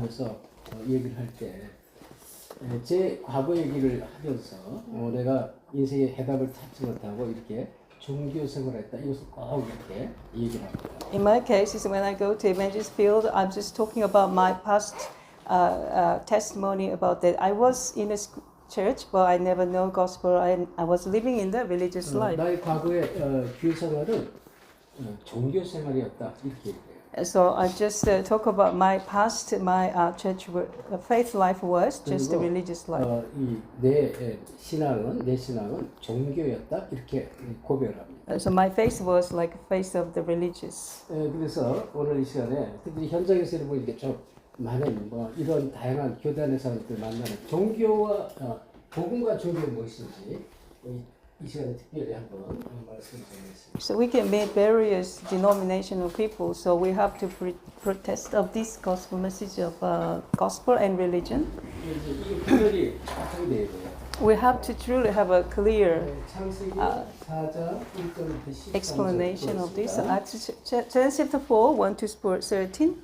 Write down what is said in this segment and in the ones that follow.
하면서 얘기를 할 때 제 과거 얘기를 하면서 내가 인생의 해답을 찾지 못하고 이렇게 종교 생활했다. 이것을 꼭 이렇게 얘기를 합니다. In my case, is when I go to evangelist field, I'm just talking about my past testimony about that. I was in a church, but I never know gospel. I was living in the religious life. 나의 과거의 교회 생활은 종교 생활이었다. 이렇게 얘기해요. So I just talk about my past, my church faith life was just a religious life. 내 신앙은 종교였다. 이렇게 고백을 합니다. So my faith was like a faith of the religious. 그래서 오늘 이 시간에 특히 현장에서 보니까 좀 많은 이런 다양한 교단의 사람들 만나는 종교와 복음과 종교는 무엇인지 이 시간에 특별히 한번 말씀드리겠습니다. So we can meet various denominational people. So we have to protest of this gospel message of gospel and religion. 이 분열이 정확하게 되어야 돼요. We have to truly have a clear 창세기 4장 1절부터 13절 explanation of this. Genesis chapter 4, 1 to 13.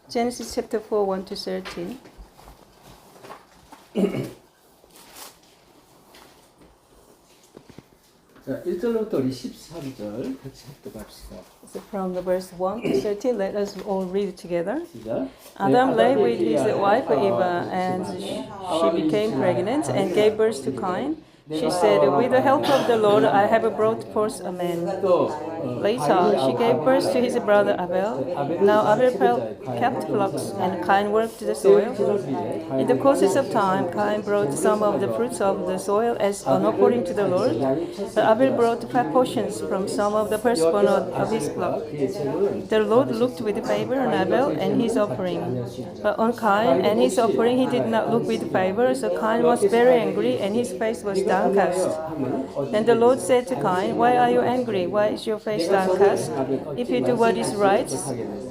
Genesis chapter 4, 1 to 13. 자, 1절부터 우리 13절 같이 합독합시다. So from the verse 1 to 13, let us all read it together. 시작. Adam lay with his wife Eve, and she became pregnant and gave birth to Cain. She said, with the help of the Lord, I have brought forth a man. Later, she gave birth to his brother Abel. Now Abel kept flocks, and Cain worked the soil. In the course of time, Cain brought some of the fruits of the soil as an offering to the Lord. But Abel brought fat portions from some of the firstborn of his flock. The Lord looked with favor on Abel and his offering. But on Cain and his offering he did not look with favor, so Cain was very angry, and his face was downcast. Then the Lord said to Cain, why are you angry? Why is your face downcast? If you do what is right,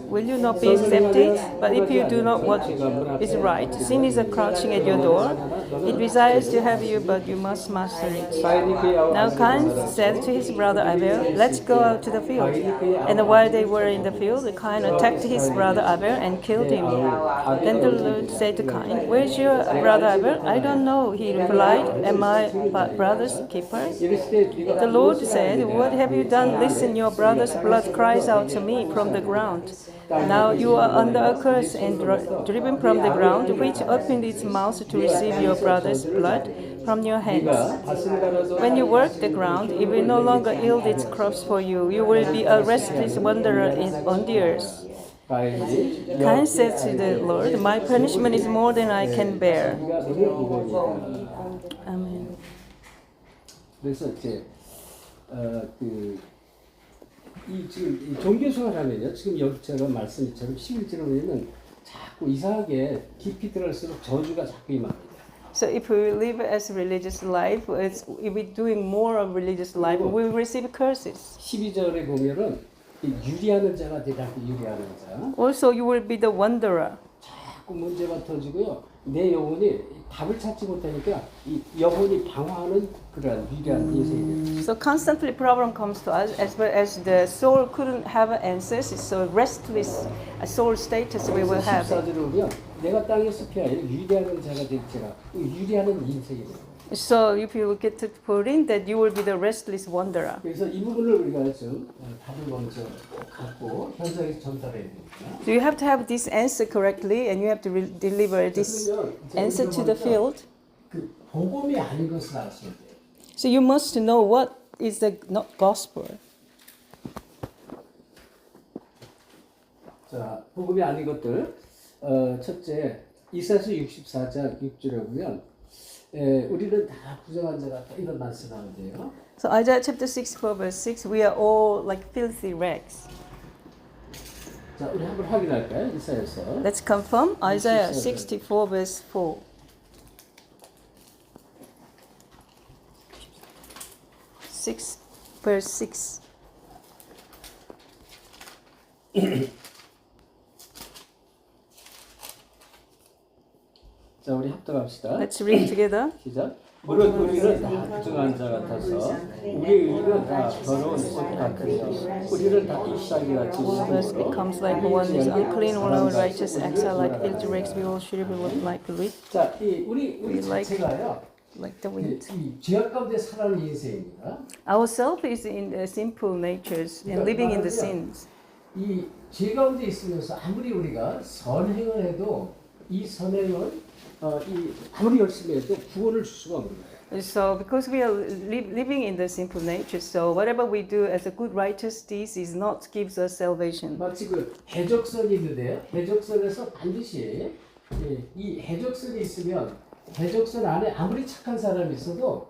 will you not be accepted? But if you do not what is right, sin is crouching at your door. It desires to have you, but you must master it. Now Cain said to his brother Abel, let's go out to the field. And while they were in the field, Cain attacked his brother Abel and killed him. Then the Lord said to Cain, where's your brother Abel? I don't know, he replied, am I brother's keeper? The Lord said, what have you done? Listen, your brother's blood cries out to me from the ground. Now you are under a curse and driven from the ground, which opened its mouth to receive your brother's blood from your hands. When you work the ground, it will no longer yield its crops for you. You will be a restless wanderer on the earth. Cain said to the Lord, my punishment is more than I can bear. Amen. 그래서 이제 지금 이 종교 생활하면요. 지금 여기 제가 말씀처럼 11절에 보면 자꾸 이상하게 깊이 들어갈수록 저주가 자꾸 임합니다. So if we live as a religious life, if we're doing more of religious life, we will receive curses. 12절에 보면은 유리하는 자가 되지 않고 유리하는 자. Also, you will be the wanderer. 자꾸 문제가 터지고요. 내 영혼이 답을 찾지 못하니까 이 영혼이 방황하는 그런 유리한 인생이 됩니다. So constantly problem comes to us as well as the soul couldn't have answers. So restless soul status we will have. 14절에 보면 내가 땅에 숲이 아니라 유리하는 자가 될지라 유리하는 인생이 됩니다. So if you get to put in that you will be the restless wanderer. 그래서 이 부분을 우리가 좀 답을 먼저 갖고 현장에서 전달해야 됩니다. So you have to have this answer correctly, and you have to deliver this answer to the field. 그 복음이 아닌 것을 아셔야 돼요. So you must know what is the not gospel. 자, 복음이 아닌 것들. 첫째, 이사야서 64장 6절에 보면 우리는 다 부정한 자 같다 이런 말씀하는데요. So Isaiah chapter 64 verse 6, we are all like filthy rags. 자, 우리 한번 확인할까요? 이사야서. Let's confirm Isaiah 64 verse 4. Verse 6. 자, 우리 합독합시다. Let's read together. 시작. 물론 우리는 다 부정한 자 같아서 우리의 의는 다 더러운 옷 같아서 우리를 다 잎사귀 같이 All of us becomes like one is unclean, all our righteous acts are like filthy rags, we all should be like reed, 자, 우리 like- 자체가요. like the wind. 이 죄악 가운데 살아가는 인생입니다. Ourself is in the simple natures and living in the sins. 이 죄 가운데 있으면서 아무리 우리가 선행을 해도 이 선행은 아무리 열심히 해도 구원을 줄 수가 없는 거예요. So, because we are living in the simple nature, so whatever we do as a good righteous deeds is not gives us salvation. 마치 그 해적선이 있는데요. 해적선에서 반드시 이 해적선이 있으면 해적선 안에 아무리 착한 사람이 있어도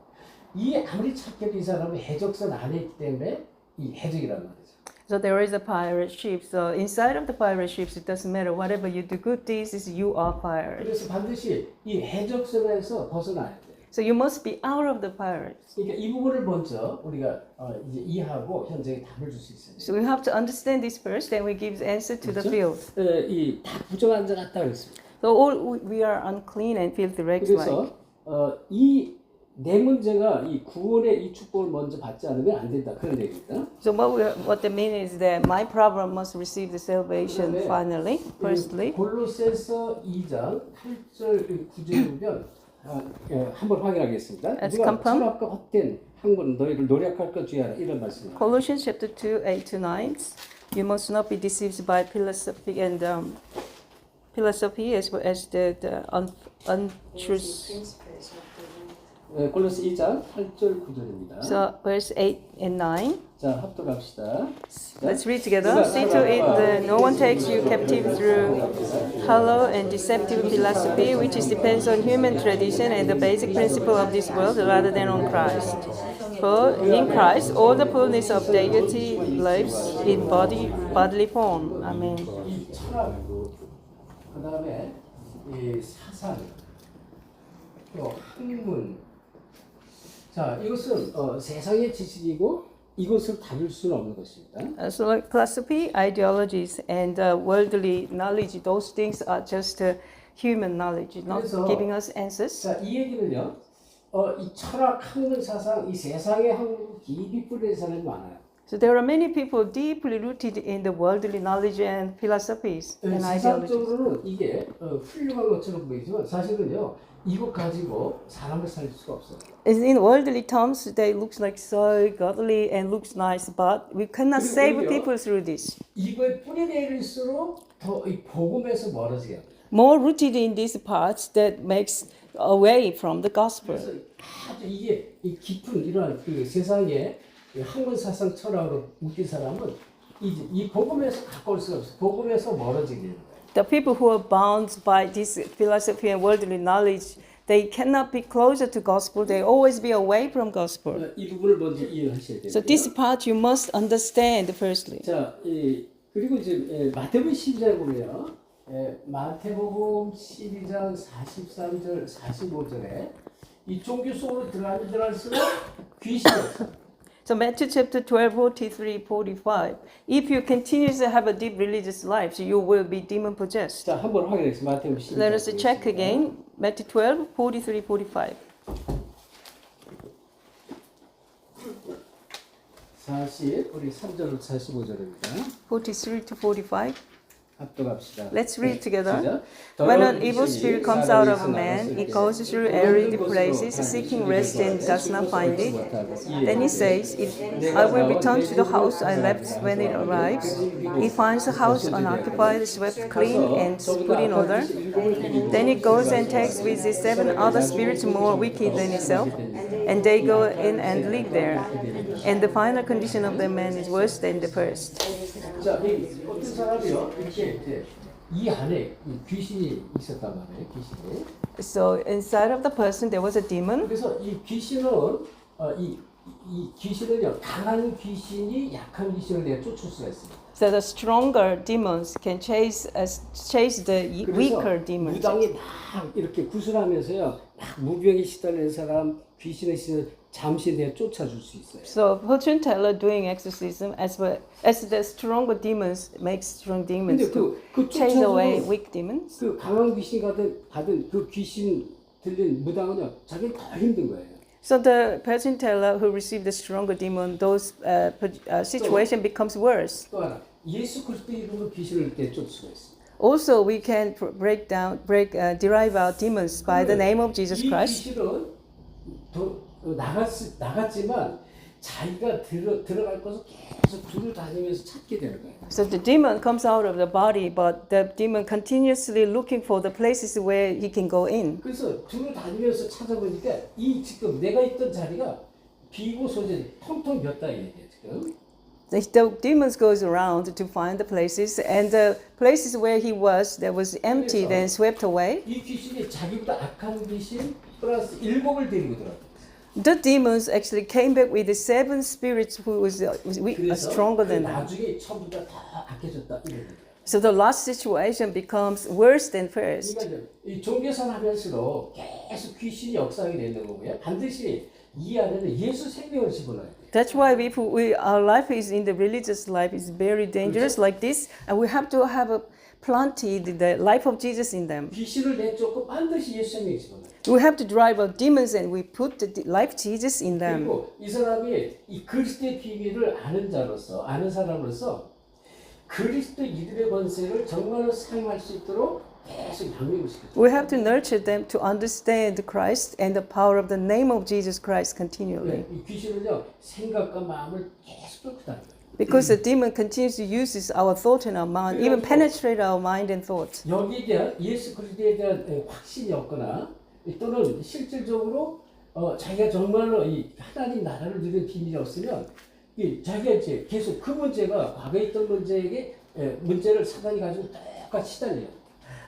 이 아무리 착해도 이 사람은 해적선 안에 있기 때문에 이 해적이란 말이죠. So there is a pirate ship. So inside of the pirate ships, it doesn't matter. Whatever you do good deeds, is you are pirate. 그래서 반드시 이 해적선에서 벗어나야 돼요. So you must be out of the pirates. 그러니까 이 부분을 먼저 우리가 이제 이해하고 현장에 답을 줄 수 있어요. So we have to understand this first, then we give answer to the field. 이다 부정한 자 같다 그랬습니다. So all we are unclean and filthy rags like. 그래서 이 내 문제가 이 구원의 이 축복을 먼저 받지 않으면 안 된다 그런 얘기입니다. So what they mean is that my problem must receive the salvation 그다음에 finally, firstly. 골로새서 2장 8절 9절 보면 한번 확인하겠습니다. As 누가 confirm. 철학과 헛된 학문은 너희를 노력할 것 주의하라 이런 말씀입니다. Colossians chapter 2, 8 to 9. You must not be deceived by philosophy and philosophy as well as the untruth. 골로새 2장 8절 9절입니다. So verse 8 and 9. 자, 합독합시다. Let's read together. See to it that no one takes you captive through hollow and deceptive philosophy, which is depends on human tradition and the basic principle of this world rather than on Christ. For in Christ all the fullness of deity lives in bodily form. Amen. 이 철학, 그 다음에 이 사상, 또 학문. 자, 이것은 세상의 지식이고 이것을 다룰 수는 없는 것입니다. So like philosophy, ideologies, and worldly knowledge, those things are just human knowledge, not 그래서- giving us answers. 자, 이 얘기는요. 이 철학, 학문, 사상, 이 세상의 학문 깊이 뿌리는 사람이 많아요. So there are many people deeply rooted in the worldly knowledge and philosophies and ideologies. 세상적으로는 이게 훌륭한 것처럼 보이지만 사실은요. 이것 가지고 사람을 살릴 수가 없어요. As in worldly terms, they look like so godly and looks nice, but we cannot 그리고 save 오히려- people through this. 이거에 뿌리내릴수록 더 이 복음에서 멀어지게 합니다. More rooted in these parts that makes away from the gospel. 그래서 아주 이게 이 깊은 이러한 그 세상의 학문 사상 철학으로 묶인 사람은 이 복음에서 가까울 수가 없어요. 복음에서 멀어지게 돼요. The people who are bound by this philosophy and worldly knowledge, they cannot be closer to gospel. They always be away from gospel. 이 부분을 먼저 이해하셔야 돼요. So this part you must understand firstly. 자, 그리고 이제 마태복음 12장에 보면요. 마태복음 12장 43절, 45절에 이 종교 속으로 들어갈수록 귀신이 없어요. So Matthew chapter 12, 43, 45. If you continue to have a deep religious life, you will be demon possessed. 자, 한번 확인하겠습니다. 마태복음 12장. Let us check again. Matthew 12, 43, 45. 40, 우리 3절부터 45절입니다. 43 to 45. 합독합시다. Let's read together. 시작. When an evil spirit comes out of a man, it goes through arid places, seeking rest and does not find it. Then he says, I will return to the house I left when it arrives. He finds the house unoccupied, swept clean, and put in order. Then it goes and takes with it 7 other spirits more wicked than itself, and they go in and live there. And the final condition of the man is worse than the first. 자, 이 어떤 사람이요 이렇게 이제 이 안에 이 귀신이 있었단 말이에요. 귀신이. So inside of the person there was a demon. 그래서 이 귀신은 이 귀신은요 강한 귀신이 약한 귀신을 내가 쫓을 수가 있어요. So the stronger demons can chase the weaker demons. 무당이 막 이렇게 구슬하면서요 막 무병에 시달리는 사람 귀신에 시달리는 잠시 내가 쫓아줄 수 있어요. So fortune teller doing exorcism as well as the stronger demons makes strong demons 근데 to 그 chase away 쫓아주는 weak demons. 그 강한 귀신 받은 그 귀신 들린 무당은요, 자기는 더 힘든 거예요. So the person teller who received the stronger demon, those situation becomes worse. 또 하나, 예수 그리스도 이름으로 귀신을 내쫓을 수가 있어요. Also, we can derive our demons by the name of Jesus 이 Christ. 귀신은 나갔지만 자기가 들어갈 것을 계속 둘을 다니면서 찾게 되는 거예요. So the demon comes out of the body, but the demon continuously looking for the places where he can go in. 그래서 둘을 다니면서 찾아보니까 이 지금 내가 있던 자리가 비고 소재 통통 비었다 이게 지금. The demons goes around to find the places, and the places where he was, that was empty, then swept away. 이 귀신이 자기보다 악한 귀신 플러스 7을 데리고 들어가. The demons actually came back with the 7 spirits who was stronger than them. 나중에 처음보다 더 악해졌다 이런 거예요. So the last situation becomes worse than first. 그러니까 이 종교생활 하면서도 계속 귀신이 역사하게 되는 거고요. 반드시 이 안에는 예수 생명을 집어넣어야 돼요. That's why our life is in the religious life is very dangerous like this, and we have to have planted the life of Jesus in them. 귀신을 내쫓고 반드시 예수 생명을 집어넣어요. We have to drive out demons, and we put the life Jesus in them. 그리고 이 사람이 이 그리스도의 비밀을 아는 사람으로서 그리스도 이름의 권세를 정말로 사용할 수 있도록 계속 양육을 시켜줘요. We have to nurture them to understand Christ and the power of the name of Jesus Christ continually. 이 귀신은요 생각과 마음을 계속 뚫고 다녀요. Because the demon continues to use our thought and our mind, even penetrate our mind and thought. 여기에 대한 예수 그리스도에 대한 확신이 없거나 또는 실질적으로 자기가 정말로 이 하나님 나라를 누리는 비밀이 없으면 자기가 이제 계속 그 문제가 과거에 있던 문제를 사단이 가지고 똑같이 시달려요.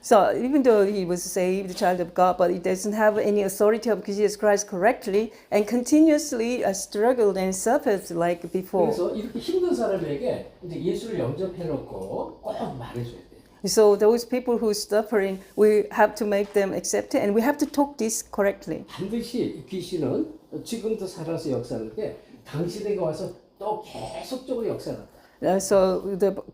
So even though he was saved, the child of God, but he doesn't have any authority of Jesus Christ correctly, and continuously struggled and suffered like before. 그래서 이렇게 힘든 사람에게 이제 예수를 영접해놓고 꼭 말해줘야 돼요. So those people who are suffering, we have to make them accept it, and we have to talk this correctly. 반드시 귀신은 지금도 살아서 역사하는데 당신에게 와서 또 계속적으로 역사한다. So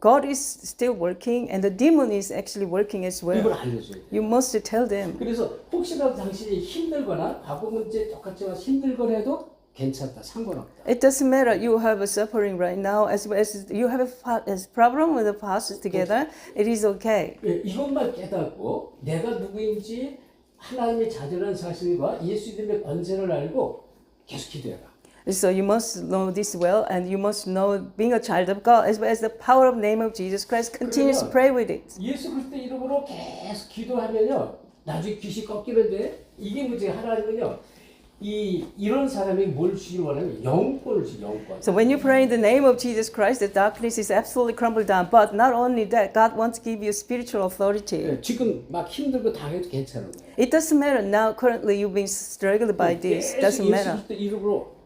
God is still working, and the demon is actually working as 이걸 well. 알려줘야 돼요. You must tell them. 그래서 혹시라도 당신이 힘들거나 과거 문제 똑같이 와서 힘들거나 해도 괜찮다, 상관없다. It doesn't matter. You have a suffering right now, as well as you have a problem with the past together. It is okay. 이것만 깨닫고 내가 누구인지 하나님의 자존한 사실과 예수 이름의 권세를 알고 계속 기도해라. So you must know this well, and you must know being a child of God, as well as the power of the name of Jesus Christ. Continues to pray with it. 예수 그리스도 이름으로 계속 기도하면요, 나중에 귀신 꺾이는데 이게 문제가 하나님은요, 이런 사람에게 뭘 주길 원하면 영권을 주 영권. So when you pray in the name of Jesus Christ, the darkness is absolutely crumbled down. But not only that, God wants to give you spiritual authority. 지금 막 힘들고 당해도 괜찮은 거예요. It doesn't matter now. Currently, you've been struggled by this. Doesn't matter. 예수 그리스도 이름으로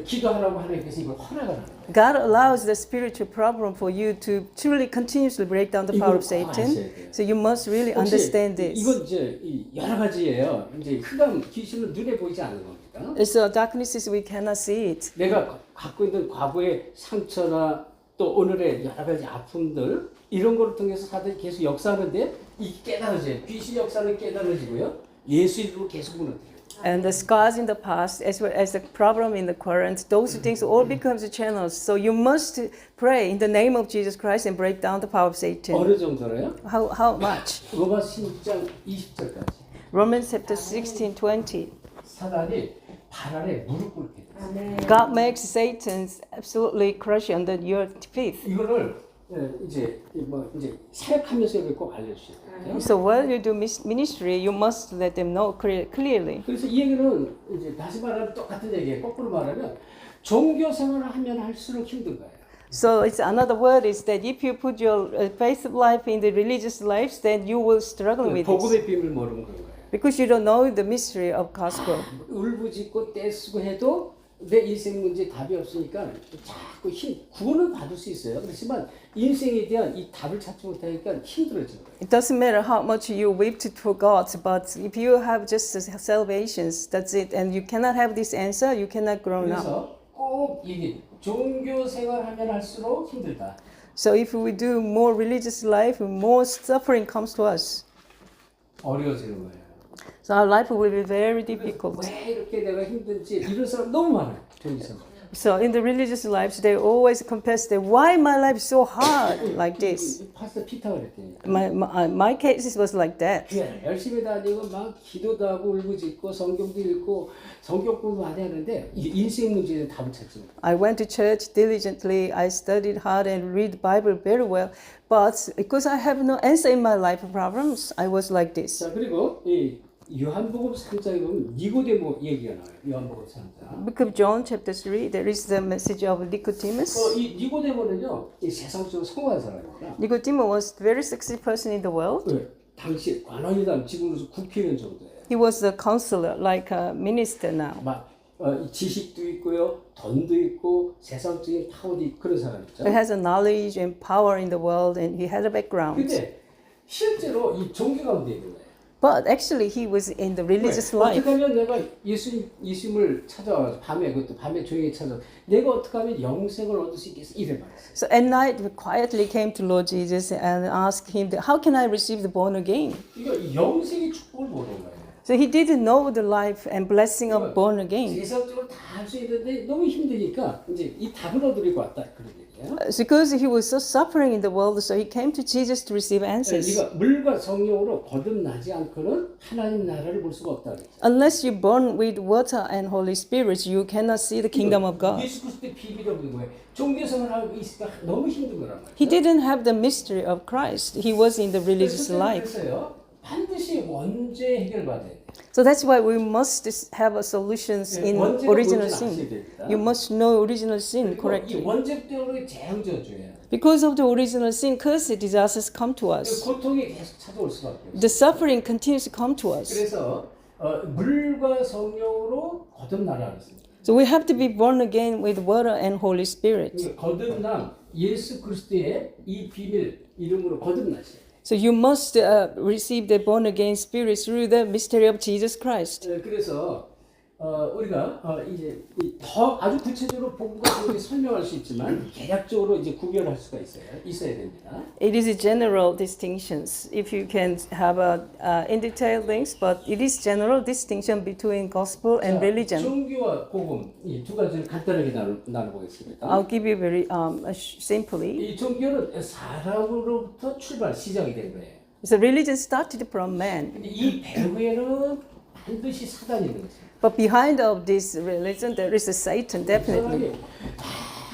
기도하라고 하나님께서 이걸 허락을 하는 거예요. God allows the spiritual problem for you to truly continuously break down the power of Satan. So you must really understand this. 이건 이제 여러 가지예요. 이제 흑암 귀신은 눈에 보이지 않는 겁니다. So darknesses we cannot see it. 내가 갖고 있는 과거의 상처나 또 오늘의 여러 가지 아픔들 이런 거를 통해서 사단이 계속 역사하는데 이게 깨달아져요. 귀신 역사는 깨달아지고요. 예수 이름으로 계속 무너뜨려요. And the scars in the past, as well as the problem in the current, those things all becomes channels. So you must pray in the name of Jesus Christ and break down the power of Satan. 어느 정도로요? How much? 로마 10장 20절까지. Romans chapter 16:20. 사단이 발 아래 무릎 꿇게 돼요. God makes Satan absolutely crush under your feet. 이거를 이제 사역하면서 이걸 꼭 알려주셔야 돼요. So while you do ministry, you must let them know clearly. 그래서 이 얘기는 이제 다시 말하면 똑같은 얘기예요. 거꾸로 말하면 종교 생활을 하면 할수록 힘든 거예요. So it's another word is that if you put your faith life in the religious lives, then you will struggle with this. 복음의 비밀 모르는 거예요. Because you don't know the mystery of gospel. 울부짖고 떼쓰고 해도 내 인생 문제에 답이 없으니까 자꾸 구원은 받을 수 있어요. 그렇지만 인생에 대한 이 답을 찾지 못하니까 힘들어져요. It doesn't matter how much you wept for God, but if you have just salvations, that's it, and you cannot have this answer, you cannot grow up. 그래서 꼭 이게 종교 생활하면 할수록 힘들다. So if we do more religious life, more suffering comes to us. 어려워지는 거예요. So our life will be very difficult. 왜 이렇게 내가 힘든지 이런 사람 너무 많아요. 종교생. So in the religious lives, they always confess that why my life is so hard like this. 파스터 피터가 그랬대요. My case was like that. 교회를 열심히 다니고 막 기도도 하고 울부짖고 성경도 읽고 성경 공부 많이 하는데 이 인생 문제는 답을 찾지 못해요. I went to church diligently. I studied hard and read the Bible very well. But because I have no answer in my life problems, I was like this. 자 그리고 이 요한복음 3장에 보면 니고데모 얘기가 나와요. 요한복음 3장. Book of John chapter 3, there is the message of Nicodemus. 이 니고데모는요, 이 세상적으로 성공한 사람입니다. Nicodemus was a very successful person in the world. 네, 당시 관원이당 지금으로서 국회의원 정도예요. He was a counselor, like a minister now. 막 지식도 있고요, 돈도 있고, 세상적인 타워도 있고 그런 사람이죠. He has a knowledge and power in the world, and he had a background. 근데 실제로 이 종교 가운데 있는 거예요. But actually, he was in the religious 어떻게 life. 하면 내가 예수님을 찾아와서 그것도 밤에 조용히 찾아 내가 어떻게 하면 영생을 얻을 수 있겠어 이래 말했어요. So at night, we quietly came to Lord Jesus and asked him, how can I receive the born again? 이거 영생의 축복을 모르는 거예요. So he didn't know the life and blessing of born again. 세상적으로 다 할 수 있는데 너무 힘드니까 이제 이 답을 얻으려고 왔다 그런 얘기예요. It's because he was so suffering in the world, so he came to Jesus to receive answers. 네가 물과 성령으로 거듭나지 않고는 하나님 나라를 볼 수가 없다 그랬죠. Unless you're born with water and Holy Spirit, you cannot see the kingdom of God. 예수 그리스도의 비밀이 없는 거예요. 종교생활 하고 있으니까 너무 힘든 거란 말이에요. He didn't have the mystery of Christ. He was in the religious life. 그래서요. 반드시 원죄 해결받아야 돼요. So that's why we must have a solutions in original sin. You must know original sin 이 correctly. 원죄 때문에 재앙저주예요. Because of the original sin, curse disasters come to us. 고통이 계속 찾아올 수밖에 없어요. The suffering continues to come to us. 그래서 물과 성령으로 거듭나라 그랬습니다. So we have to be born again with water and Holy Spirit. 거듭남 예수 그리스도의 이 비밀 이름으로 거듭나셔요. So you must receive the born again spirit through the mystery of Jesus Christ. 그래서 우리가 이제 더 아주 구체적으로 복음과 종교를 설명할 수 있지만 개략적으로 이제 구별할 수가 있어야 됩니다. It is general distinctions. If you can have in detail things, but it is general distinction between gospel and religion. 종교와 복음 이 두 가지를 간단하게 나눠보겠습니다. I'll give you very simply. 이 종교는 사람으로부터 시작이 된 거예요. So religion started from man. 근데 이 배후에는 반드시 사단이 있는 거죠. But behind of this religion, there is a Satan, definitely. 막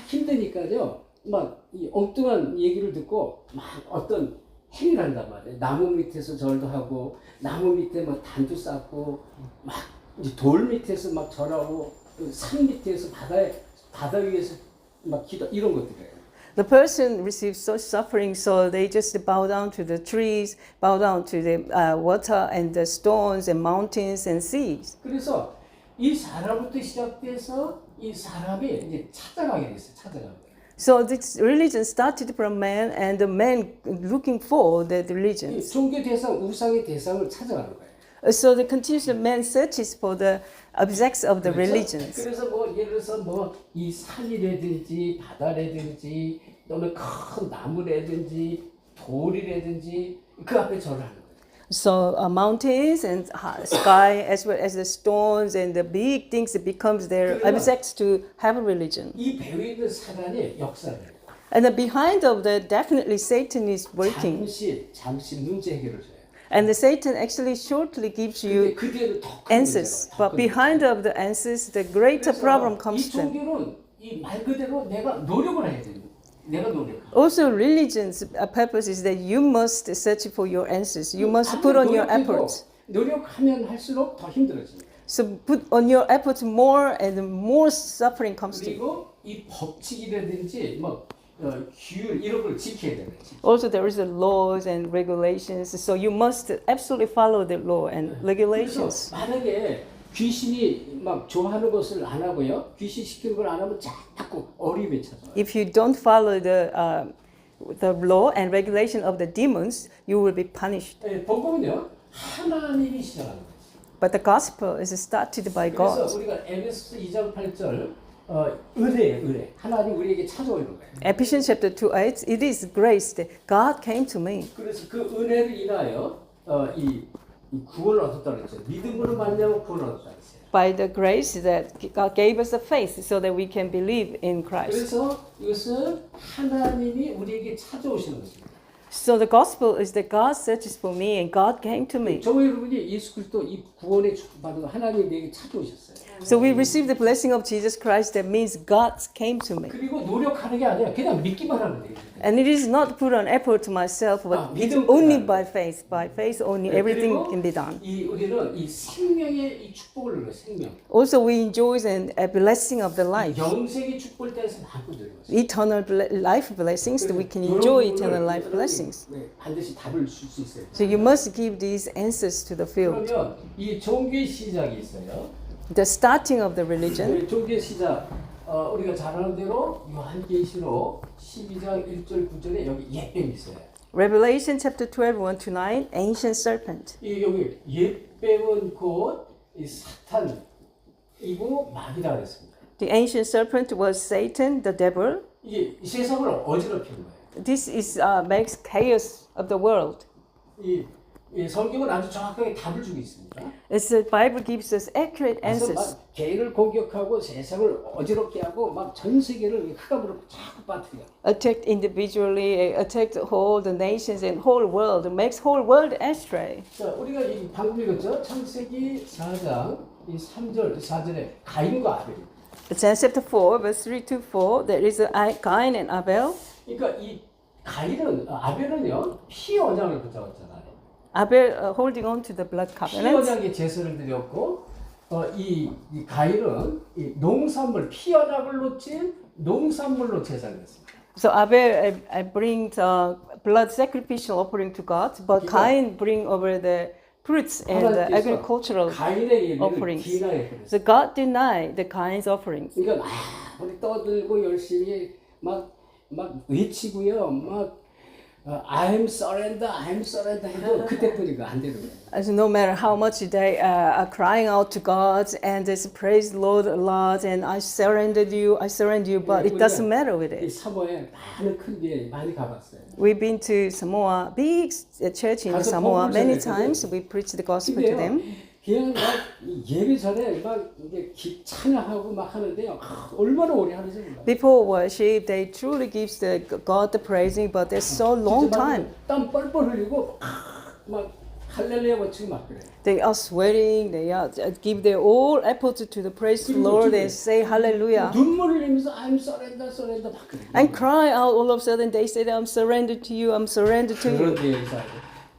힘드니까요. 막 이 엉뚱한 얘기를 듣고 막 어떤 행위를 한단 말이에요. 나무 밑에서 절도 하고 나무 밑에 막 단도 쌓고 막 이제 돌 밑에서 막 절하고 산 밑에서 바다 위에서 막 기도 이런 것들이에요. The person receives such suffering, so they just bow down to the trees, bow down to the water and the stones and mountains and seas. 그래서 이 사람부터 시작돼서 이 사람이 이제 찾아가게 됐어요. 찾아가게. So this religion started from man, and the man looking for the religions. 종교 대상, 우상의 대상을 찾아가는 거예요. So the continuous man searches for the objects of the religions. 그래서 뭐 예를 들어서 뭐 이 산이라든지 바다라든지 또는 큰 나무라든지 돌이라든지 그 앞에 절을 하는 거예요. So mountains and sky, as well as the stones and the big things, it becomes their objects to have a religion. 이 배후에 있는 사단의 역사를 And behind of that, definitely Satan is working. 잠시 문제 해결을 줘요. And the Satan actually shortly gives you 그 뒤에는 더 큰 answers. 문제가 But behind of the answers, the greater problem comes 이 from. 종교는 이 말 그대로 내가 노력을 해야 됩니다. 내가 노력하고. Also, religion's purpose is that you must search for your answers. You must put on your efforts. 노력하면 할수록 더 힘들어집니다. So put on your efforts more, and more suffering comes to you. 그리고 이 법칙이라든지 뭐 규율 이런 걸 지켜야 되는 거지. Also, there is the laws and regulations. So you must absolutely follow the law and regulations. 그래서 만약에 귀신이 막 좋아하는 것을 안 하고요, 귀신 시키는 걸 안 하면 자꾸 어려움이 찾아와요. If you don't follow the law and regulation of the demons, you will be punished. 복음은요 하나님이 시작하는 거예요. But the gospel is started by 그래서 God. 우리가 에베소서 2장 8절 은혜 하나님 우리에게 찾아오는 거예요. Ephesians chapter 2:8, it is grace that God came to me. 그래서 그 은혜를 인하여 이 이 구원을 얻었다고 그랬죠. 믿음으로 말미암아 구원을 얻었다고 했어요. By the grace that God gave us the faith so that we can believe in Christ. 그래서 이것은 하나님이 우리에게 찾아오시는 것입니다. So the gospel is that God searches for me and God came to me. 저와 여러분이 예수 그리스도 이 구원의 축복받은 하나님이 내게 찾아오셨어요. So we receive the blessing of Jesus Christ that means God came to me. 그리고 노력하는 게 아니라 그냥 믿기만 하면 돼요. And it is not put on effort to myself, but it's only by faith. By faith only everything can be done. 이 우리는 이 생명의 이 축복을 누려요. 생명. Also we enjoy a blessing of the life. 영생의 축복을 따라서 마음껏 누리는 것이죠. Eternal life blessings that we can enjoy eternal life blessings. 네, 반드시 답을 줄 수 있어요. So you must give these answers to the field. 그러면 이 종교의 시작이 있어요. The starting of the religion. 네, 종교의 시작. 우리가 잘 아는 대로 요한계시록 12장 1절 9절에 여기 옛뱀이 있어요. Revelation chapter 12, 1-9, ancient serpent. 이 여기 옛뱀은 곧 이 사탄이고 마귀라 그랬습니다. The ancient serpent was Satan, the devil. 이게 이 세상을 어지럽히는 거예요. This is makes chaos of the world. 이 성경은 아주 정확하게 답을 주고 있습니다. As the Bible gives us accurate 그래서 answers. 막 개인을 공격하고 세상을 어지럽게 하고 막 전 세계를 흑암으로 자꾸 빠뜨려. Attacked individually, attacked whole the nations and whole world, makes whole world astray. 자, 우리가 이 방금 읽었죠? 창세기 4장 이 3절 4절에 가인과 아벨. Genesis chapter 4, verse 3-4, there is Cain and Abel. 그러니까 이 가인은 아벨은요 피 언약을 붙잡았잖아요. Abel holding on to the blood 피 covenant. 언약의 제사를 드렸고 이 가인은 이 농산물 피 언약을 놓친 농산물로 제사를 했습니다. So Abel brings blood sacrificial offering to God, but Cain bring over the fruits and the agricultural 가인의 예배를 offerings. 디나했거든요. So God denied the Cain's offerings. 그러니까 우리 떠들고 열심히 막 외치고요, 막 I'm surrender 해도 그때뿐이가 안 되는 거예요. As no matter how much they are crying out to God and they say, praise the Lord a lot and I surrender you, but it doesn't matter with 이 it. 사모에 많은 큰 교회 많이 가봤어요. We've been to Samoa, big church in Samoa many times. We preach the gospel to them. 그냥 막 예배 전에 막 이제 찬양하고 막 하는데요. 얼마나 오래 하는지 몰라요. Before worship, they truly give God the praising, but there's so long time. 땀 뻘뻘 흘리고 막 할렐루야 외치고 막 그래요. They are sweating, they are give their all effort to the praise the Lord and say hallelujah. 눈물을 흘리면서 I'm surrender 막 그래요. And cry out all of a sudden. They say, I'm surrendered to you, I'm surrendered to you. 그런데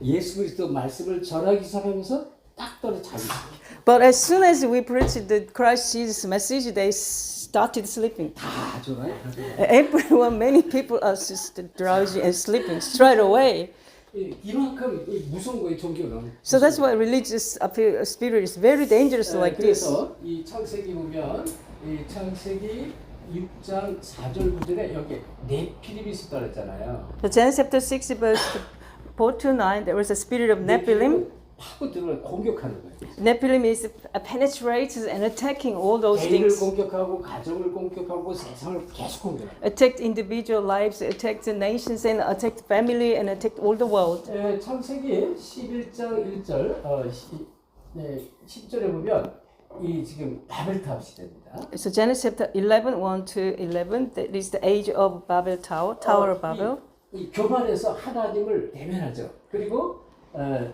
예수 그리스도 말씀을 전하기 시작하면서 딱 떨어져 자기. But as soon as we preached the Christ Jesus message, they started sleeping. 다 좋아요. Everyone, many people are just drowsy and sleeping straight away. 이만큼 무서운 거예요 종교는. So that's why religious spirit is very dangerous like this. 그래서 이 창세기 보면 이 창세기 6장 4절 9절에 여기 네피림이 있었다 그랬잖아요. So Genesis chapter 6 verse 4-9, there was a spirit of Nephilim. 파고 들어 공격하는 거예요. Nephilim is penetrates and attacking all those 개인을 things. 공격하고 가정을 공격하고 세상을 계속 공격해요. Attacked individual lives, attacked the nations, and attacked family, and attacked all the world. 창세기 11장 1절 10절에 보면 이 지금 바벨탑 시대입니다. So Genesis chapter 11, 1-11, that is the age of Babel Tower, Tower of Babel. 이 교만해서 하나님을 대면하죠. 그리고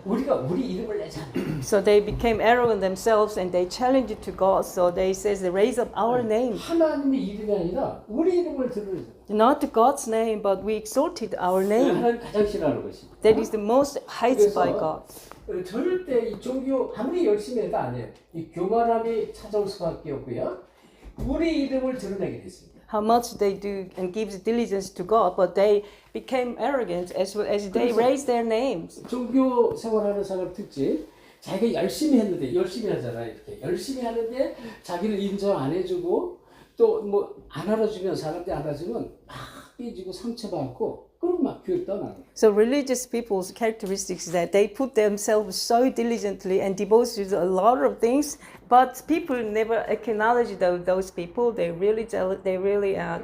우리가 우리 이름을 내자. So they became arrogant themselves and they challenged it to God. So they says they raise up our name, 하나님의 이름이 아니라 우리 이름을 들으죠. not God's name, but we exalted our name. 하나님 가장 싫어하는 것입니다. That is the most hated by God. 절대 이 종교 아무리 열심히 해도 안 해요. 이 교만함이 찾아올 수밖에 없고요. 우리 이름을 드러내게 됐습니다. How much they do and gives diligence to God, but they became arrogant as they raised their names. 종교 생활하는 사람 특징, 자기가 열심히 했는데 열심히 하잖아요. 이렇게 열심히 하는데 자기를 인정 안 해주고 또 뭐 안 알아주면 사람들이 안 알아주면 막 삐지고 상처받고 그럼 막 교회 떠나는 거예요. So religious people's characteristics is that they put themselves so diligently and devoted to a lot of things, but people never acknowledge those people. They really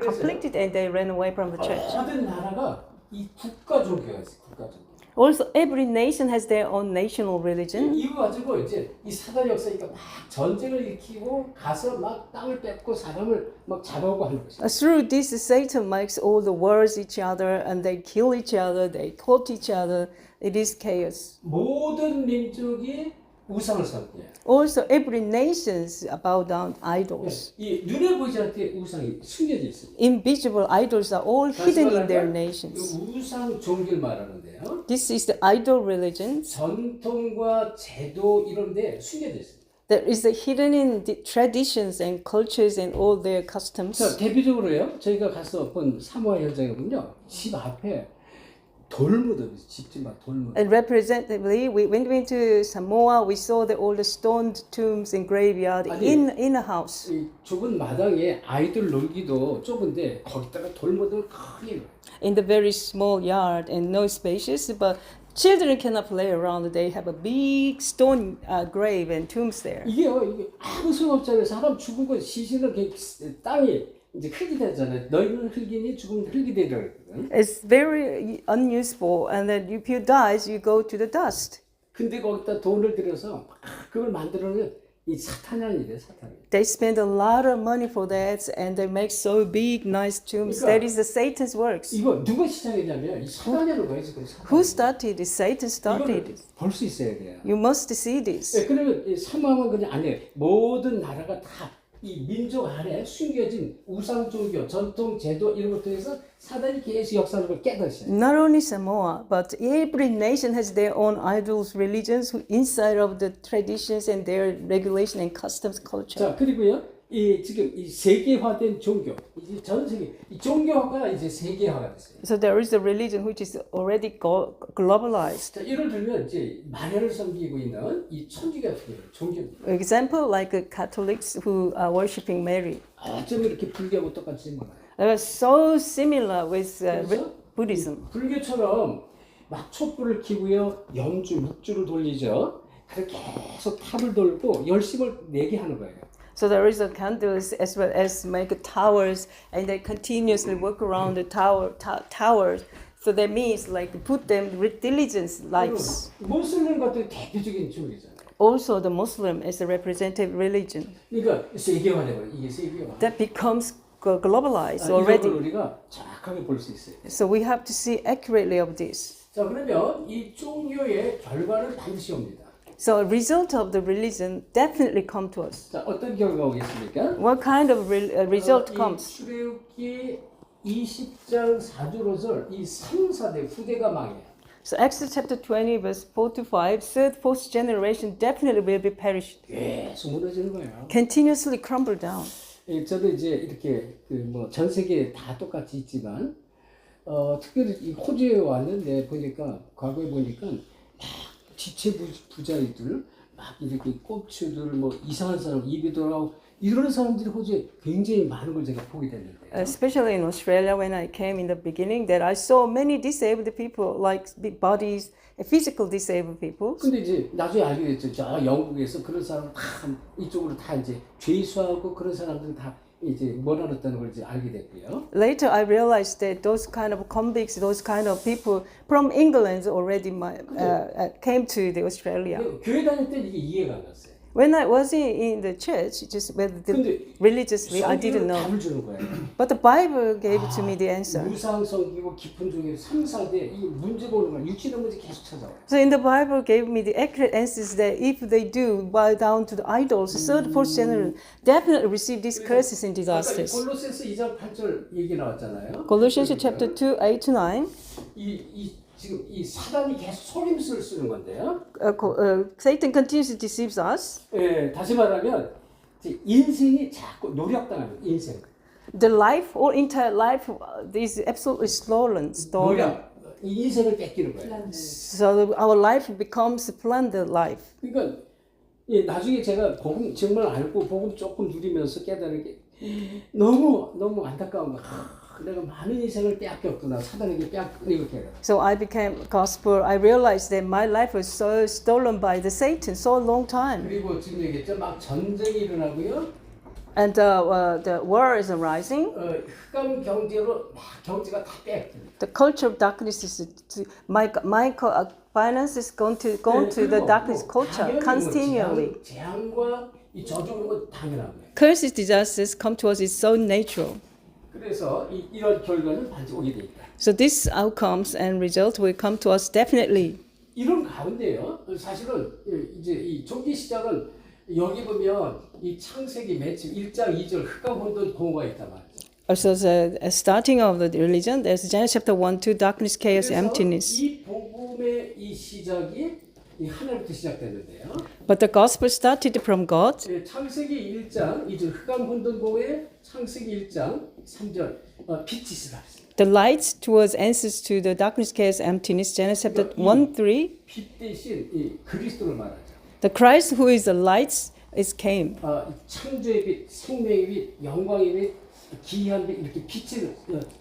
conflicted and they ran away from the church. 모든 나라가 이 국가 종교가 있어요. 국가 종교. Also, every nation has their own national religion. 이거 가지고 이제 이 사단이 역사니까 막 전쟁을 일으키고 가서 막 땅을 뺏고 사람을 막 잡아오고 하는 것이죠. Through this, Satan makes all the wars each other, and they kill each other, they quote each other. It is chaos. 모든 민족이 우상을 섬겨요. Also, every nations bow down idols. 이 눈에 보이지 않게 우상이 숨겨져 있습니다. Invisible idols are all hidden in their nations. 우상 종교를 말하는데요. This is the idol religion 전통과 제도 이런데 숨겨져 있습니다. that is hidden in the traditions and cultures and all their customs. 자, 대표적으로요. 저희가 가서 본 사모아 현장이군요. 집 앞에 돌무덤이 집집마다 돌무덤. And representatively, when we went to Samoa, we saw all the stone tombs and graveyard in a house. 이 좁은 마당에 아이들 놀기도 좁은데 거기다가 돌무덤을 크게 놔요. In the very small yard and no spacious, but children cannot play around. They have a big stone grave and tombs there. 이게 아무 소용없잖아요. 사람 죽은 거 시신은 땅이 이제 흙이 되잖아요. 너희는 흙이니 죽으면 흙이 되더라고요. It's very unuseful, and then if you die, you go to the dust. 근데 거기다 돈을 들여서 그걸 만들어내면 이 사탄이 아니래 사탄이. They spend a lot of money for that, and they make so big, nice tombs. 그러니까, That is the Satan's works. 이거 누가 시작했냐면 이 사탄이라는 거예요 지금. Who started it? Satan started it. 볼 수 있어야 돼요. You must see this. 네, 그러면 이 사망은 그냥 아니에요. 모든 나라가 다 이 민족 안에 숨겨진 우상 종교, 전통, 제도 이런 것들에 서 사단이 계속 역사하는 걸 깨닫으셔요. Not only Samoa, but every nation has their own idols, religions inside of the traditions and their regulation and customs culture. 자, 그리고요. 이 지금 이 세계화된 종교, 이제 전 세계 이 종교가 이제 세계화가 됐어요. So there is a religion which is already globalized. 자, 예를 들면 이제 마리아를 섬기고 있는 이 천주교 같은 종교입니다. Example, like Catholics who are worshiping Mary. 어쩜 이렇게 불교하고 똑같이 몰라요. They are so similar with Buddhism. 불교처럼 막 촛불을 켜고요, 연주, 묵주를 돌리죠. 그렇게 계속 탑을 돌고 열심을 내게 하는 거예요. So there is a candles as well as make towers, and they continuously work around the towers. So that means like put them with diligence lives. 모슬림 같은 대표적인 종교잖아요. Also, the Muslim is a representative religion 그러니까 세계화되고 이게 세계화. that becomes globalized 이걸 already. 우리가 정확하게 볼 수 있어요. So we have to see accurately of this. 자, 그러면 이 종교의 결과는 반드시 옵니다. So a result of the religion definitely come to us. 자, 어떤 결과가 오겠습니까? What kind of result 이 comes? 출애굽기 20장 4절로서 이 3, 4대 후대가 망해요. So Exodus chapter 20 verse 4 to 5, third, fourth generation definitely will be perished. 계속 무너지는 거예요. Continuously crumble down. 예, 저도 이제 이렇게 뭐 전 세계 다 똑같이 있지만 특별히 이 호주에 왔는데 보니까 과거에 보니까 막 지체 부자이들 막 이렇게 꼽추들 뭐 이상한 사람 입이 돌아오고 이런 사람들이 호주에 굉장히 많은 걸 제가 보게 됐는데. Especially in Australia, when I came in the beginning, that I saw many disabled people, like big bodies, physical disabled people. 근데 이제 나중에 알게 됐죠. 저 영국에서 그런 사람 다 이쪽으로 다 이제 죄수하고 그런 사람들 다 이제 몰아넣었다는 걸 이제 알게 됐고요. Later, I realized that those kind of convicts, those kind of people from England already came to the Australia. 교회 다닐 때 이게 이해가 안 갔어요. When I was in the church, just religiously, I didn't know. 답을 주는 거예요. But the Bible gave to me the answer. 무상 섬기고 깊은 종교 3, 4대 이 문제가 오는 거예요. 육신의 문제 계속 찾아와요. So in the Bible gave me the accurate answers that if they do bow down to the idols, third, fourth generation definitely receive these curses and disasters. 골로새서 2장 8절 얘기 나왔잖아요. Colossians chapter 2, 8 to 9. 지금 이 사단이 계속 속임수를 쓰는 건데요. Satan continues to deceive us. 예, 다시 말하면 인생이 자꾸 노력당하는 인생. The life, or entire life, is absolutely stolen. 노력, 이 인생을 뺏기는 거예요. So our life becomes plundered life. 그러니까 예, 나중에 제가 복음 정말 알고 복음 조금 누리면서 깨달은 게 너무 안타까운 거. 내가 많은 인생을 빼앗겼구나. 사단에게 이렇게. So I became gospel. I realized that my life was so stolen by the Satan so long time. 그리고 지금 얘기했죠. 막 전쟁이 일어나고요. And the war is arising. 흑암 경제로 막 경제가 다 빼앗겨. The culture of darkness is finance is going to go to the darkness culture continually. 재앙과 이 저주는 건 당연한 거예요. Curses, disasters come to us is so natural. 그래서 이런 결과는 반드시 오게 돼 있다. So these outcomes and results will come to us definitely. 이런 가운데요. 사실은 이제 이 종기 시작은 여기 보면 이 창세기 맨 처음 1장 2절 흑암 혼돈 공허가 있단 말이죠. So the starting of the religion, there's Genesis chapter 1, 2, darkness, chaos, emptiness. 이 복음의 이 시작이 이 하나님부터 시작됐는데요. But the gospel started from God. 창세기 1장 2절 흑암 혼돈 공허에 창세기 1장 3절 빛이 있으라 했습니다. The light towards answers to the darkness, chaos, emptiness. Genesis chapter 1, 3. 빛 대신 이 그리스도를 말하죠. The Christ who is the light is came. 창조의 빛, 생명의 빛, 영광의 빛, 기이한 빛 이렇게 빛을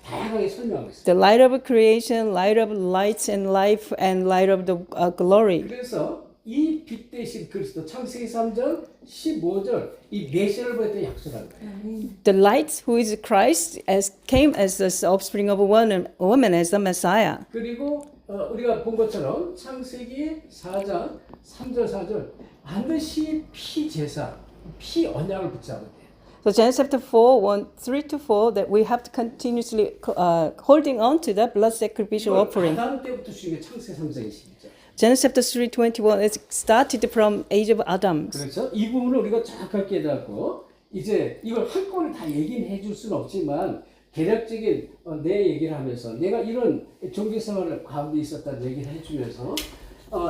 다양하게 설명하고 있습니다. The light of creation, light of light and life, and light of the glory. 그래서 이 빛 대신 그리스도 창세기 3장 15절 이 메시아를 보였던 약속하는 거예요. The light who is Christ came as the offspring of a woman as the Messiah. 그리고 우리가 본 것처럼 창세기 4장 3절 4절 반드시 피 제사, 피 언약을 붙잡아야 돼요. So Genesis chapter 4, 1, 3 to 4, that we have to continuously holding on to that blood sacrificial offering. 아담 때부터 주신 게 창세 3장 22절. Genesis chapter 3, 21, it started from age of Adam. 그렇죠? 이 부분을 우리가 정확하게 깨닫고 이제 이걸 한꺼번에 다 얘기는 해줄 수는 없지만 개략적인 내 얘기를 하면서 내가 이런 종교 생활을 가운데 있었다는 얘기를 해주면서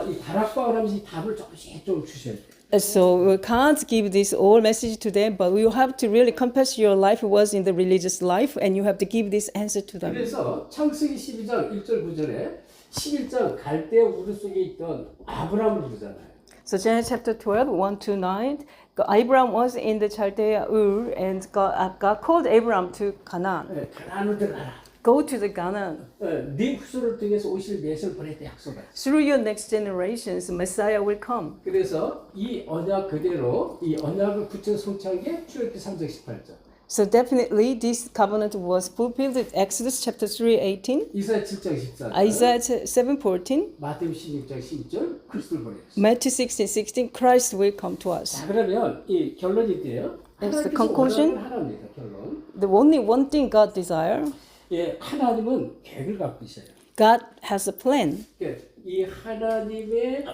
이 다락방을 하면서 이 답을 조금씩 좀 주셔야 돼요. So we can't give this whole message to them, but you have to really compass your life was in the religious life, and you have to give this answer to them. 그래서 창세기 12장 1절 9절에 11장 갈대 우르 속에 있던 아브라함을 부르잖아요. So Genesis chapter 12, 1 to 9, Abraham was in the Chaldea Ur, and God called Abraham to Canaan. 가나안으로 들어가라. Go to the Canaan. 네 후손을 통해서 오실 메시아를 보냈다 약속했어요. Through your next generations, Messiah will come. 그래서 이 언약 그대로 이 언약을 붙여 성취한 게 출애굽기 3장 18절. So definitely this covenant was fulfilled in Exodus chapter 3:18, 이사야 7장 14절. Isaiah 7:14, 마태복음 16장 12절 그리스도를 보내셨어요. Matthew 16:16. Christ will come to us. 자 그러면 이 결론이 돼요. That's the 하나님께서 conclusion. 원하는 하나입니다. 결론. The only one thing God desires, 예, 하나님은 계획을 갖고 있어요. God has a plan. 그러니까 이 하나님의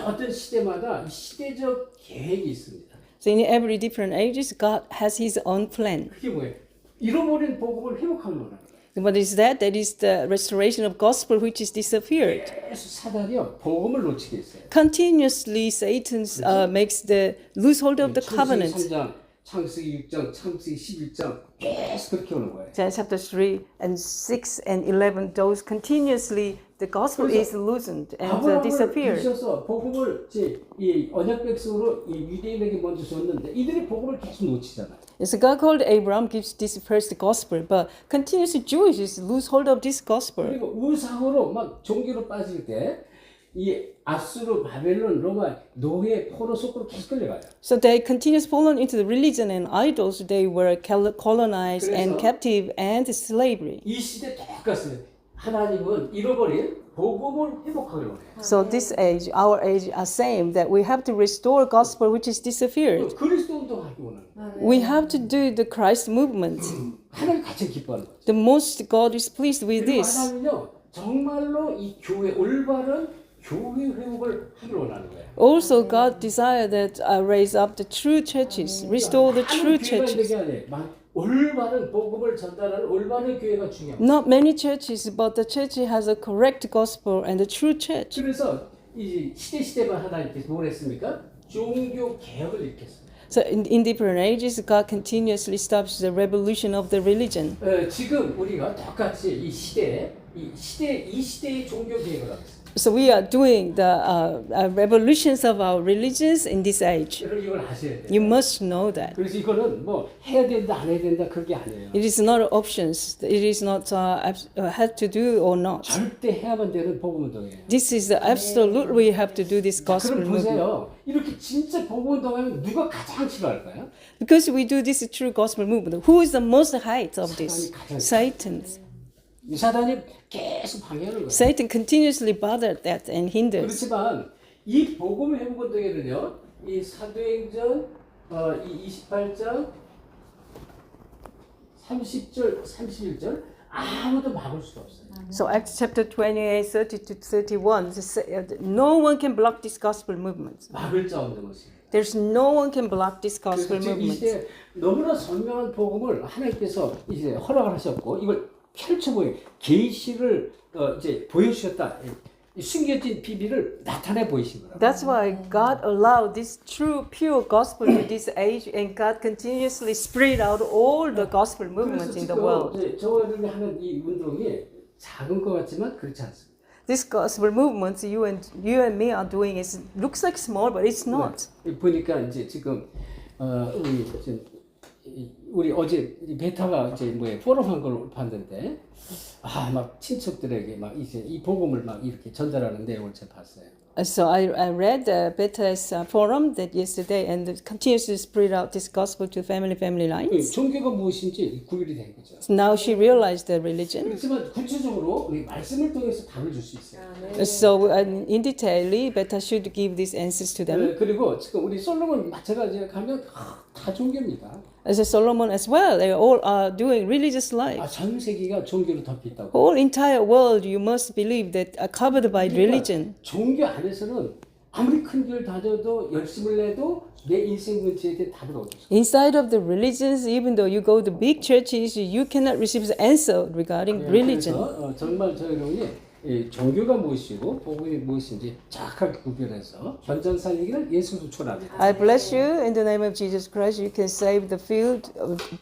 어떤 시대마다 시대적 계획이 있습니다. So in every different ages, God has His own plan. 그게 뭐예요? 잃어버린 복음을 회복하는 거라는 거예요. What is that? That is the restoration of gospel which is disappeared. 계속 사단이요 복음을 놓치게 했어요. Continuously, Satan makes the lose hold of the covenant. 3장, 창세기 6장, 창세기 11장 계속 그렇게 오는 거예요. Genesis chapter 3 and 6 and 11, those continuously the gospel is loosened and disappeared. 아브라함을 복음을 이 언약 백성으로 이 유대인에게 먼저 줬는데 이들이 복음을 계속 놓치잖아요. So God called Abraham, gives this first gospel, but continuously Jews lose hold of this gospel. 그리고 우상으로 막 종교로 빠질 때 이 아수르, 바벨론, 로마, 노예, 포로 속으로 계속 끌려가요. So they continuously fallen into the religion and idols. They were colonized and captive and slavery. 이 시대 똑같아요. 하나님은 잃어버린 복음을 회복하려고 해요. So this age, our age, are same that we have to restore gospel which is disappeared. 그리스도 운동하기 원하는 거예요. We have to do the Christ movement. 하나님 가장 기뻐하는 거죠. The most God is pleased with 그리고 this. 하나님은요 정말로 이 교회 올바른 교회 회복을 하기를 원하는 거예요. Also, God desires that I raise up the true churches, restore the true churches. 올바른 복음을 전달하는 올바른 교회가 중요합니다. Not many churches, but the church has a correct gospel and the true church. 그래서 이 시대마다 하나님께서 뭘 했습니까? 종교 개혁을 일으켰습니다. So in different ages, God continuously establishes the revolution of the religion. 지금 우리가 똑같이 이 시대의 종교 개혁을 하고 있습니다. So we are doing the revolutions of our religions in this age. 여러분 이걸 아셔야 돼요. You must know that. 그래서 이거는 뭐 해야 된다 안 해야 된다 그게 아니에요. It is not options. It is not had to do or not. 절대 해야만 되는 복음 운동이에요. This is the absolute we have to do this gospel 그럼 movement. 보세요. 이렇게 진짜 복음 운동하면 누가 가장 싫어할까요? Because we do this true gospel movement. Who is the most height of this? Satan. 이 사단이 계속 방해하는 거예요. Satan continuously bothered that and hinders. 그렇지만 이 복음 회복 운동에는요, 이 사도행전 이 28장 30절, 31절 아무도 막을 수가 없어요. So Acts chapter 28, 30 to 31, no one can block this gospel movement. 막을 자 없는 것이. There's no one can block this gospel 지금 이 movement. 시대에 너무나 선명한 복음을 하나님께서 이제 허락을 하셨고 이걸 펼쳐보여 계시를 이제 보여주셨다. 이 숨겨진 비밀을 나타내 보이신 거라. That's why God allowed this true, pure gospel to this age, and God continuously spread out all the gospel movements in the world. 저희들이 하는 이 운동이 작은 것 같지만 그렇지 않습니다. This gospel movement you and me are doing is looks like small, but it's not. 보니까 이제 지금 우리 어제 베타가 이제 뭐에 포럼한 걸 봤는데 막 친척들에게 막 이제 이 복음을 막 이렇게 전달하는 내용을 제가 봤어요. So I read Beta's forum that yesterday and continues to spread out this gospel to family lines. 종교가 무엇인지 구별이 된 거죠. So now she realized the religion. 그렇지만 구체적으로 우리 말씀을 통해서 답을 줄 수 있어요. So in detail, Beta should give these answers to them. 그리고 지금 우리 솔로몬 제가 가면 다 종교입니다. As Solomon as well, they all are doing religious life. 전 세계가 종교로 덮여 있다고. Whole entire world, you must believe that are covered by religion. 종교 안에서는 아무리 큰 길 다져도 열심을 내도 내 인생 문제에 대해 답을 얻을 수. Inside of the religions, even though you go to big churches, you cannot receive the answer regarding religion. 그래서 정말 저희는 종교가 무엇이고 복음이 무엇인지 정확하게 구별해서 현장 살리기를 예수로 초랍니다. I bless you in the name of Jesus Christ. You can save the field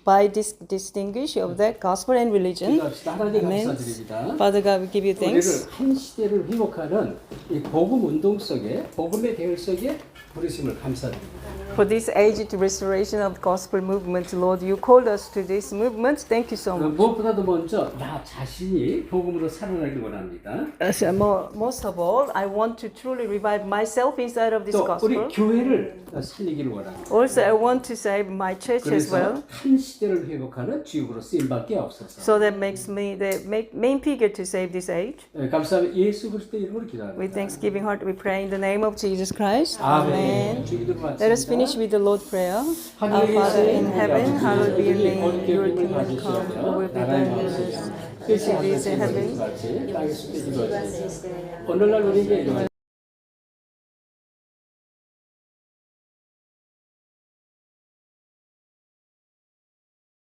by distinguish of that gospel and religion. 기도합시다. 하나님 Amen. 감사드립니다. Father God, we give you 우리를 thanks 한 시대를 회복하는 이 복음 운동 속에 복음의 대열 속에 부르심을 감사드립니다. for this aged restoration of the gospel movement. Lord, you called us to this movement. Thank you so much. 무엇보다도 먼저 나 자신이 복음으로 살아나길 원합니다. So most of all, I want to truly revive myself inside of this 또 우리 gospel. 교회를 살리기를 원합니다. Also, I want to save my church as 그래서 well. 한 시대를 회복하는 주역으로 쓰임받게 없어서. So that makes me the main figure to save this age. 감사합니다. 예수 그리스도 이름으로 With 기도합니다. thanksgiving heart, we pray in the name of Jesus Christ. 아멘. Amen. 주기도를 Let us finish 마칩니다. with the Lord prayer. Our Father in heaven, hallowed be your name. Your kingdom come. Your will be done on earth as it is in heaven. 땅에 sup게 기도하시고 오늘날 우리에게